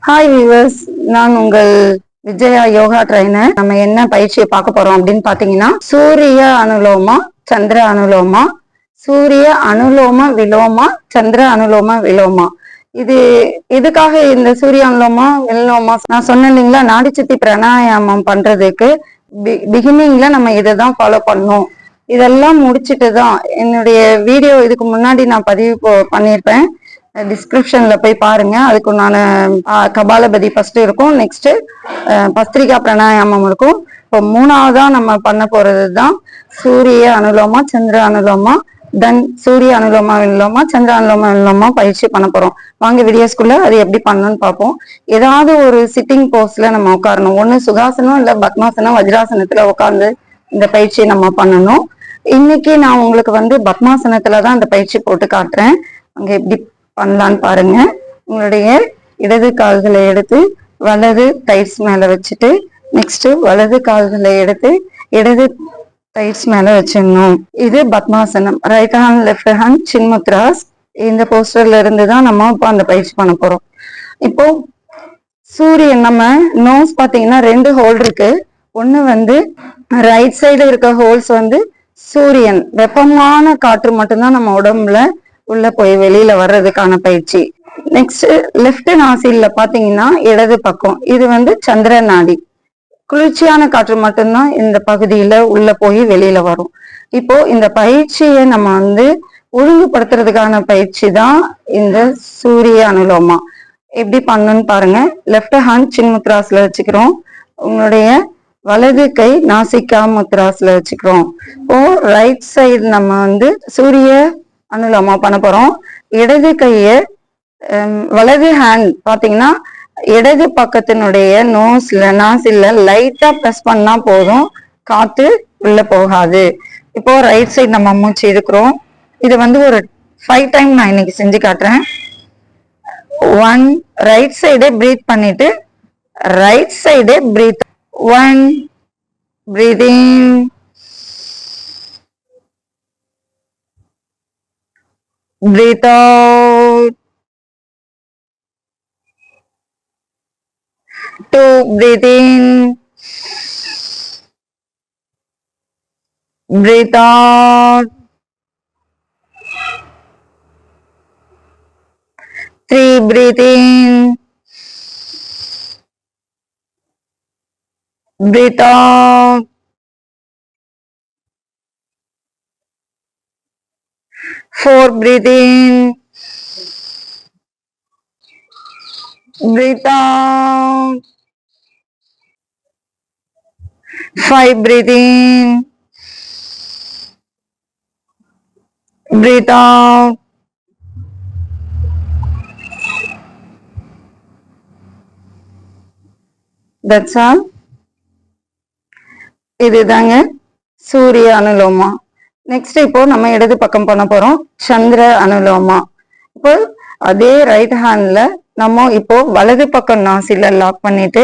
Hi viewers, நான் உங்கள் Vijaya yoga trainer. நம்ம என்ன பயிற்சியை பார்க்க போறோம் அப்படின்னு பாத்தீங்கன்னா, சூரிய அனுலோமா, சந்திர அனுலோமா, சூரிய அனுலோம விலோமா, சந்திர அனுலோம விலோமா. இது எதுக்காக இந்த சூரிய அனுலோமா விலோமா நான் சொன்னேன் இல்லைங்களா, நாடி சுத்தி பிராணாயாமம் பண்றதுக்கு பிகினிங்ல நம்ம இதை தான் ஃபாலோ பண்ணணும். இதெல்லாம் முடிச்சுட்டு தான் என்னுடைய வீடியோ இதுக்கு முன்னாடி நான் பதிவு பண்ணியிருப்பேன். டிஸ்கிரிப்ஷன்ல போய் பாருங்க. அதுக்கு நான் கபாலபதி ஃபர்ஸ்ட் இருக்கும், நெக்ஸ்ட் பஸ்திரிகா பிராணாயாமம் இருக்கும். இப்போ மூணாவதா நம்ம பண்ண போறது தான் சூரிய அனுலோமா, சந்திர அனுலோமா, தென் சூரிய அனுலோமா விலோமா, சந்திர அனுலோமா விலோமா பயிற்சி பண்ண போறோம். வாங்க வீடியோஸ்குள்ள அது எப்படி பண்ணணும்னு பார்ப்போம். ஏதாவது ஒரு சிட்டிங் போஸ்ட்ல நம்ம உட்காரணும். ஒண்ணு சுகாசனம், இல்ல பத்மாசனம், வஜ்ராசனத்துல உட்கார்ந்து இந்த பயிற்சியை நம்ம பண்ணணும். இன்னைக்கு நான் உங்களுக்கு பத்மாசனத்துலதான் இந்த பயிற்சி போட்டு காட்டுறேன். அங்க எப்படி பண்ணலான்னு பாருங்க. உங்களுடைய இடது கால்களை எடுத்து வலது தைஸ் மேல வச்சுட்டு, நெக்ஸ்ட் வலது கால்களை எடுத்து இடது தைஸ் மேல வச்சிடணும். இது பத்மாசனம். ரைட் ஹேண்ட் லெஃப்ட் ஹேண்ட் சின்முத்ராஸ். இந்த போஸ்டர்ல இருந்து தான் நம்ம இப்போ அந்த பயிற்சி பண்ண போறோம். இப்போ சூரியன், நம்ம நோஸ் பாத்தீங்கன்னா 2 ஹோல் இருக்கு. ஒண்ணு ரைட் சைடு இருக்க ஹோல்ஸ் சூரியன், வெப்பமான காற்று மட்டும்தான் நம்ம உடம்புல உள்ள போய் வெளியில வர்றதுக்கான பயிற்சி. நெக்ஸ்ட் லெஃப்ட் நாசில்ல பாத்தீங்கன்னா இடது பக்கம், இது சந்திர நாடி. குளிர்ச்சியான காற்று மட்டும்தான் இந்த பகுதியில உள்ள போய் வெளியில வரும். இப்போ இந்த பயிற்சியை நம்ம ஒழுங்குபடுத்துறதுக்கான பயிற்சி தான் இந்த சூரிய அனுலோமா. எப்படி பண்ணணும்னு பாருங்க. லெஃப்ட் ஹேண்ட் சின்முத்ராஸ்ல வச்சுக்கிறோம். உங்களுடைய வலது கை நாசிகா முத்ராஸ்ல வச்சுக்கிறோம். இப்போ ரைட் சைடு நம்ம சூரிய அனுலோமா பண்ண போறோம். இடது கைய வலது ஹேண்ட் பாத்தீங்கன்னா இடது பக்கத்தினுடைய நாசில்ல லைட்டா பிரஸ் பண்ணா போதும், காத்து உள்ள போகாது. இப்போ ரைட் சைடு நம்ம மூச்சு இருக்கிறோம். இது ஒரு 5 டைம் நான் இன்னைக்கு செஞ்சு காட்டுறேன். 1, ரைட் சைடே பிரீத் பண்ணிட்டு ரைட் சைடே breath. 1, breath in, breathe out. 2, breathe in, breathe out. 3, breathe in, breathe out. 4, breathe in, breathe out. 5, breathe in, breathe out. That's all. இதுதாங்க சூரிய அனுலோமா. நெக்ஸ்ட் இப்போ நம்ம இடது பக்கம் பண்ண போறோம் சந்திர அனுலோமா. இப்போ அதே ரைட் ஹேண்ட்ல நம்ம இப்போ வலது பக்கம் நாசில லாக் பண்ணிட்டு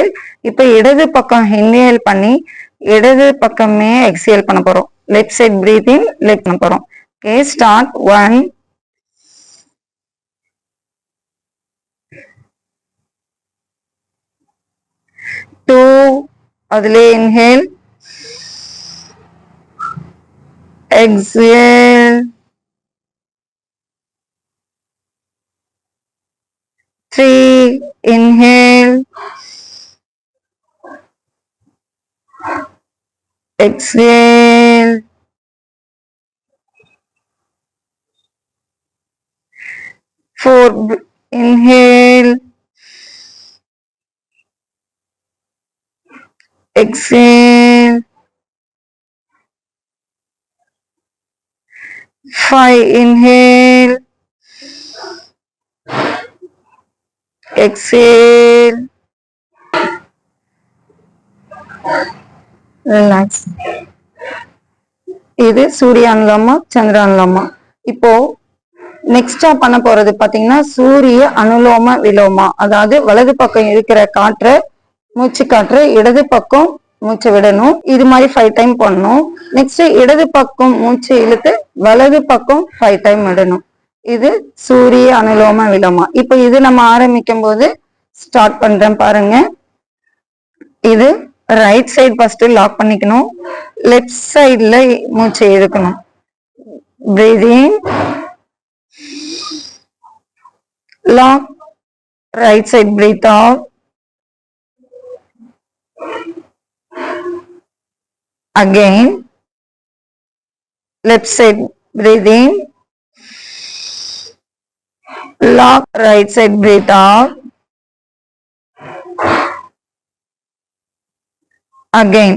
இப்போ இடது பக்கம் இன்ஹேல் பண்ணி இடது பக்கமே எக்ஸேல் பண்ண போறோம். லெஃப்ட் சைட் பிரீத் இன், லெஃப்ட் பண்ண போறோம். Okay, start. 1, 2, அதிலே inhale, exhale, 3, inhale, exhale, 4, inhale, exhale, 5, inhale, exhale, relax. இது சூரிய அனுலோமா, சந்திர அனுலோமா. இப்போ நெக்ஸ்டா பண்ண போறது பாத்தீங்கன்னா சூரிய அனுலோம விலோமா. அதாவது வலது பக்கம் இருக்கிற காற்று, மூச்சு காற்று இடது பக்கம் மூச்சு விடணும். இது மாதிரி 5 டைம் பண்ணணும். நெக்ஸ்ட் இடது பக்கம் மூச்சு இழுத்து வலது பக்கம் 5 டைம் விடணும். இது சூரிய அனுலோம விலோமா. இப்ப இது நம்ம ஆரம்பிக்கும் போது ஸ்டார்ட் பண்றேன் பாருங்க. இது ரைட் சைடு ஃபர்ஸ்ட் லாக் பண்ணிக்கணும். லெஃப்ட் சைடுல மூச்சை இழுக்கணும். Breathing, lock, right side breathe out, again left side breathe in, lock, right side breathe out, again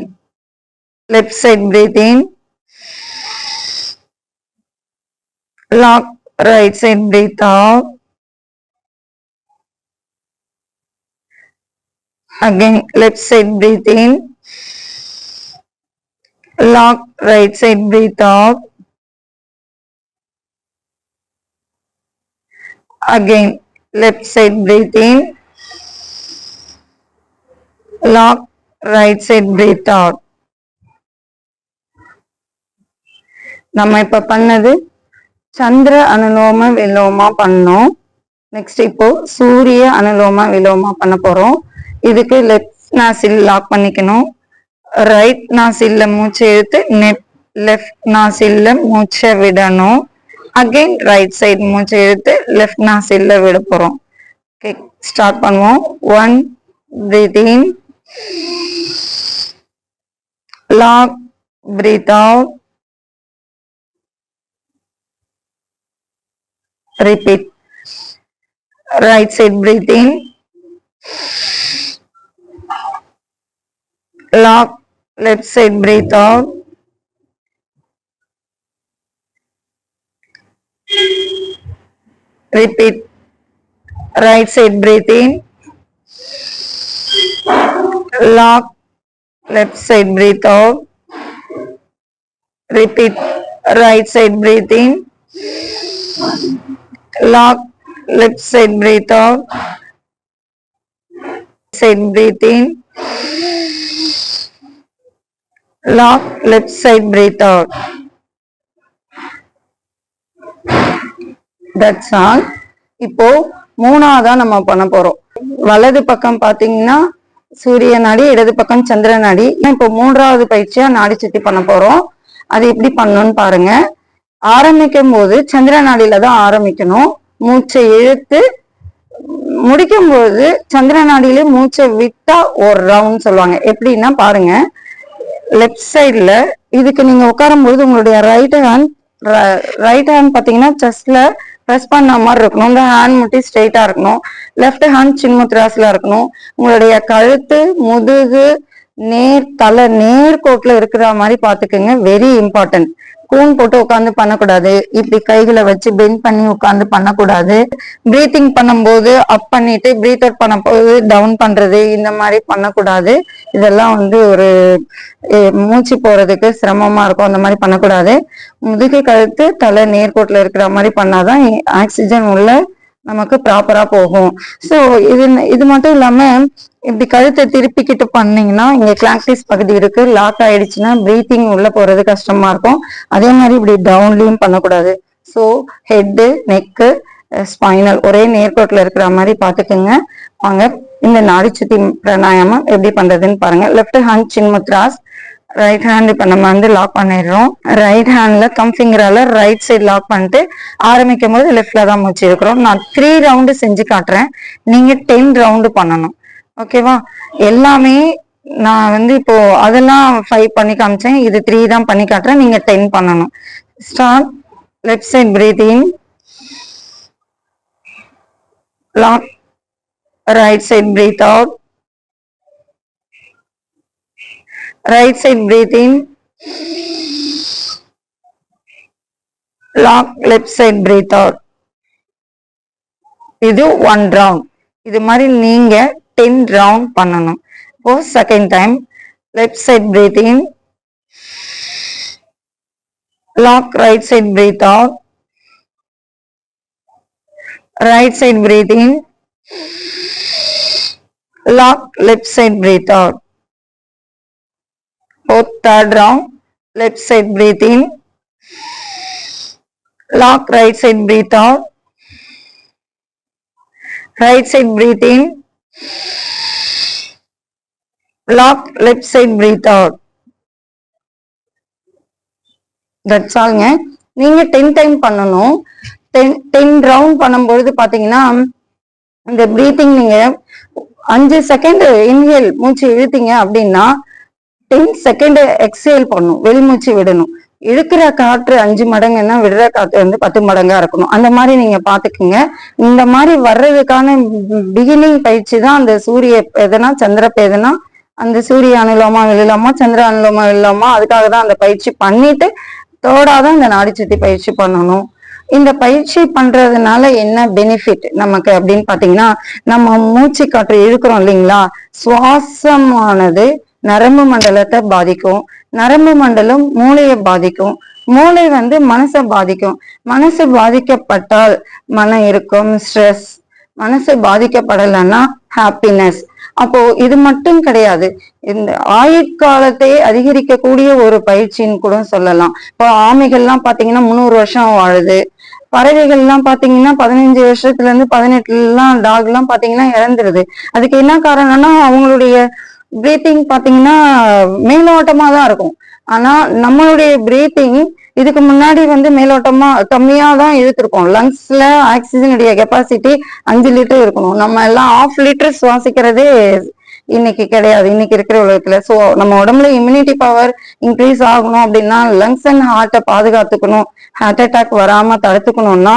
left side breathe in, lock, right side breathe out, again left side breathe in, lock, right side breathe out, again left side breathe in, lock, right side breathe out. நம்ம இப்ப பண்ணது சந்திர அனுலோம விலோமா பண்ணோம். Next இப்போ சூரிய அனுலோம விலோமா பண்ண போறோம். இதுக்கு left நாசில் lock பண்ணிக்கணும். ரைட் நாசில்ல மூச்சை இழுத்து லெஃப்ட் நாசில்ல மூச்சை விடணும். அகைன் ரைட் சைடு மூச்சை இழுத்து லெஃப்ட் நாசில்ல விட போறோம். ஓகே, ஸ்டார்ட் பண்ணுவோம். 1 breathe in, lock, breathe out, repeat. Right side breathe in, lock, left side breathe out, repeat. Right side breathe in, lock, left side breathe out, repeat. Right side breathe in, lock, left side breathe out, side breathe in, lock, left side breathe out. That's all. இப்போ மூணாவதா நம்ம பண்ண போறோம். வலது பக்கம் பாத்தீங்கன்னா சூரிய நாடி, இடது பக்கம் சந்திர நாடி. இப்போ மூன்றாவது பயிற்சியா நாடி சுத்தி பண்ண போறோம். அது எப்படி பண்ணணும்னு பாருங்க. ஆரம்பிக்கும் போது சந்திர நாடியில தான் ஆரம்பிக்கணும். மூச்சை இழுத்து முடிக்கும் போது சந்திர நாடியில மூச்சை விட்டா ஒரு ரவுண்ட் சொல்லுவாங்க. எப்படின்னா பாருங்க, லெஃப்ட் சைட்ல இதுக்கு நீங்க உட்காரும் போது உங்களுடைய ரைட் ஹேண்ட் பாத்தீங்கன்னா செஸ்ட்ல ப்ரெஸ் பண்ண மாதிரி இருக்கணும். இந்த ஹேண்ட் மட்டும் ஸ்ட்ரெயிட்டா இருக்கணும். லெஃப்ட் ஹேண்ட் சின்முத்ராஸ்ல இருக்கணும். உங்களுடைய கழுத்து, முதுகு தலை நேர்கோட்டுல இருக்கிற மாதிரி பாத்துக்கோங்க. Very important. கூன் போட்டு உட்காந்து பண்ணக்கூடாது. இப்படி கைகளை வச்சு பெண்ட் பண்ணி உட்காந்து பண்ணக்கூடாது. பிரீத்திங் பண்ணும்போது அப் பண்ணிட்டு பிரீத் அவுட் பண்ண போது டவுன் பண்றது, இந்த மாதிரி பண்ணக்கூடாது. இதெல்லாம் ஒரு மூச்சு போறதுக்கு சிரமமா இருக்கும். அந்த மாதிரி பண்ணக்கூடாது. முதுகு, கழுத்து, தலை நேர்கோட்டுல இருக்கிற மாதிரி பண்ணாதான் ஆக்சிஜன் உள்ள நமக்கு ப்ராப்பரா போகும். சோ இது மட்டும் இல்லாம இப்படி கழுத்தை திருப்பிக்கிட்டு பண்ணீங்கன்னா இங்க கிளாக்டிஸ் பகுதி இருக்கு. லாக் ஆயிடுச்சுன்னா பிரீத்திங் உள்ள போறது கஷ்டமா இருக்கும். அதே மாதிரி இப்படி டவுன்லயும் பண்ணக்கூடாது. ஸோ ஹெட்டு, நெக்கு, ஸ்பைனல் ஒரே நேர்கோட்டில் இருக்கிற மாதிரி பார்த்துக்குங்க. வாங்க இந்த நாடி சுத்தி பிராணாயாமம் எப்படி பண்றதுன்னு பாருங்க. லெஃப்ட் ஹேண்ட் சின்முத்ராஸ், ரைட் ஹேண்ட் இப்ப நம்ம லாக் பண்ணிடுறோம். ரைட் ஹேண்ட்ல கம் ஃபிங்கரால ரைட் சைடு லாக் பண்ணிட்டு ஆரம்பிக்கும் போது லெஃப்ட்ல தான் மூச்சு இருக்கிறோம். நான் 3 ரவுண்டு செஞ்சு காட்டுறேன். நீங்க 10 ரவுண்டு பண்ணணும். ஓகேவா? எல்லாமே நான் இப்போ அதெல்லாம் 5 பண்ணி காமிச்சேன். இது 3 தான் பண்ணி காட்டுறேன். நீங்க 10 பண்ணணும். Start. Left side breathe in, lock, right side breathe out, right side breathe in, lock, left side breathe out. இது 1 round. இது மாதிரி நீங்க 10 round பண்ணணும். இப்போ second time left side breathe in, lock, right side breathe out, right side breathe in, lock, left side breathe out. Third round, left side breathe in, lock, right side breathe out, right side breathe in, lock left side breathe out. That's ஆல்ங்க. நீங்க 10 time பண்ணணும். 10 round பண்ணும்பொழுது பாத்தீங்கன்னா இந்த breathing நீங்க 5 second inhale மூச்சு இழுத்தீங்க அப்படின்னா 10 second exhale பண்ணும், வெளிமூச்சு விடணும். இழுக்கிற காற்று 5 மடங்குன்னா விடுற காற்று வந்து 10 மடங்கா இருக்கணும். அந்த மாதிரி நீங்க பாத்துக்குங்க. இந்த மாதிரி வர்றதுக்கான பிகினிங் பயிற்சி தான் அந்த சூரிய பேதனா சந்திர பேதனா, அந்த சூரிய அனுலோமா விழலாமா சந்திர அனுலோமா விழலாமா, அதுக்காக தான் அந்த பயிற்சி பண்ணிட்டு தோடாதான் இந்த நாடி சுத்தி பயிற்சி பண்ணணும். இந்த பயிற்சி பண்றதுனால என்ன பெனிஃபிட் நமக்கு அப்படின்னு பாத்தீங்கன்னா, நம்ம மூச்சு காற்று இழுக்கிறோம் இல்லைங்களா, சுவாசமானது நரம்பு மண்டலத்தை பாதிக்கும், நரம்பு மண்டலம் மூளையை பாதிக்கும், மூளை வந்து மனசை பாதிக்கும். மனசு பாதிக்கப்பட்டால் மனம் இருக்கும், ஸ்ட்ரெஸ். மனசு பாதிக்கப்படலைன்னா ஹாப்பினஸ். அப்போ இது மட்டும் கிடையாது, இந்த ஆயுட்காலத்தை அதிகரிக்கக்கூடிய ஒரு பயிற்சின்னு கூட சொல்லலாம். இப்போ ஆமைகள்லாம் பாத்தீங்கன்னா 300 வருஷம் வாழுது. பறவைகள்லாம் பாத்தீங்கன்னா 15 வருஷத்துல இருந்து 18 டாக் எல்லாம் பாத்தீங்கன்னா இறந்துருது. அதுக்கு என்ன காரணம்னா அவங்களுடைய பிரீத்திங் பாத்தீங்கன்னா மேலோட்டமா தான் இருக்கும். ஆனா நம்மளுடைய பிரீத்திங் இதுக்கு முன்னாடி வந்து மேலோட்டமா கம்மியா தான் இழுத்துருக்கோம். லங்ஸ்ல ஆக்சிஜனுடைய கெப்பாசிட்டி 5 லிட்டர் இருக்கணும். நம்ம எல்லாம் 1/2 லிட்டர் சுவாசிக்கிறதே இன்னைக்கு கிடையாது, இன்னைக்கு இருக்கிற உலகத்துல. சோ நம்ம உடம்புல இம்யூனிட்டி பவர் இன்க்ரீஸ் ஆகணும் அப்படின்னா, லங்ஸ் அண்ட் ஹார்ட்டை பாதுகாத்துக்கணும், ஹார்ட் அட்டாக் வராம தடுத்துக்கணும்னா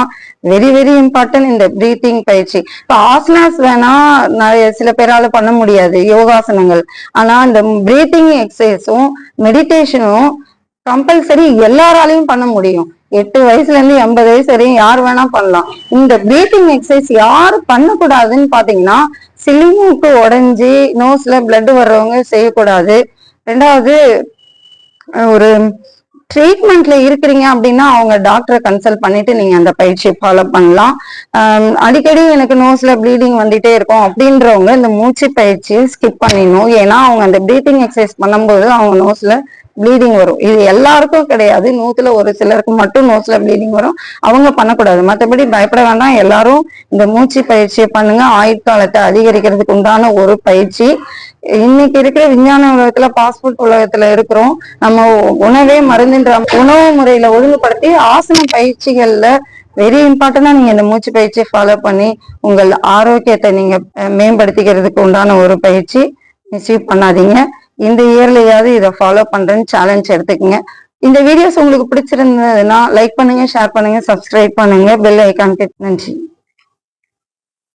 வெரி வெரி இம்பார்ட்டன்ட் இந்த பிரீத்திங் பயிற்சி. இப்போ ஆசனாஸ் வேணா சில பேரால பண்ண முடியாது, யோகாசனங்கள். ஆனா இந்த பிரீத்திங் எக்ஸசைஸும் மெடிடேஷனும் கம்பல்சரி எல்லாராலையும் பண்ண முடியும். 8 வயசுல இருந்து 80 வயசு வரையும் யார் வேணா பண்ணலாம். இந்த பிரீத்திங் எக்ஸசைஸ் யாரு பண்ணக்கூடாதுன்னு பாத்தீங்கன்னா, சிலிமூக்கு உடைஞ்சி நோஸ்ல பிளட் வர்றவங்க செய்யக்கூடாது. 2வது, ஒரு ட்ரீட்மெண்ட்ல இருக்கிறீங்க அப்படின்னா அவங்க டாக்டரை கன்சல்ட் பண்ணிட்டு நீங்க அந்த பயிற்சியை ஃபாலோ பண்ணலாம். அடிக்கடி எனக்கு நோஸ்ல ப்ளீடிங் வந்துட்டே இருக்கும் அப்படின்றவங்க இந்த மூச்சு பயிற்சியை ஸ்கிப் பண்ணிடணும். ஏன்னா அவங்க அந்த பிரீத்திங் எக்ஸசைஸ் பண்ணும்போது அவங்க நோஸ்ல ப்ளீடிங் வரும். இது எல்லாருக்கும் கிடையாது, 100ல ஒரு சிலருக்கு மட்டும் நோஸ்ல ப்ளீடிங் வரும், அவங்க பண்ணக்கூடாது. மற்றபடி பயப்பட வேண்டாம், எல்லாரும் இந்த மூச்சு பயிற்சியை பண்ணுங்க. ஆயுட்காலத்தை அதிகரிக்கிறதுக்கு உண்டான ஒரு பயிற்சி. இன்னைக்கு இருக்கிற விஞ்ஞான உலகத்துல, பாஸ்போர்ட் உலகத்துல இருக்கிறோம். நம்ம உணவே மருந்துன்ற உணவு முறையில ஒழுங்குபடுத்தி ஆசன பயிற்சிகள்ல வெரி இம்பார்ட்டன்டா நீங்க இந்த மூச்சு பயிற்சியை ஃபாலோ பண்ணி உங்கள் ஆரோக்கியத்தை நீங்க மேம்படுத்திக்கிறதுக்கு உண்டான ஒரு பயிற்சி. மிஸ்யூஸ் பண்ணாதீங்க. இந்த இயர்லயாவது இதை ஃபாலோ பண்றேன்னு சேலஞ்ச் எடுத்துக்கங்க. இந்த வீடியோஸ் உங்களுக்கு பிடிச்சிருந்ததுன்னா லைக் பண்ணுங்க, ஷேர் பண்ணுங்க, சப்ஸ்கிரைப் பண்ணுங்க, பெல் ஐகான் கிளிக். நன்றி.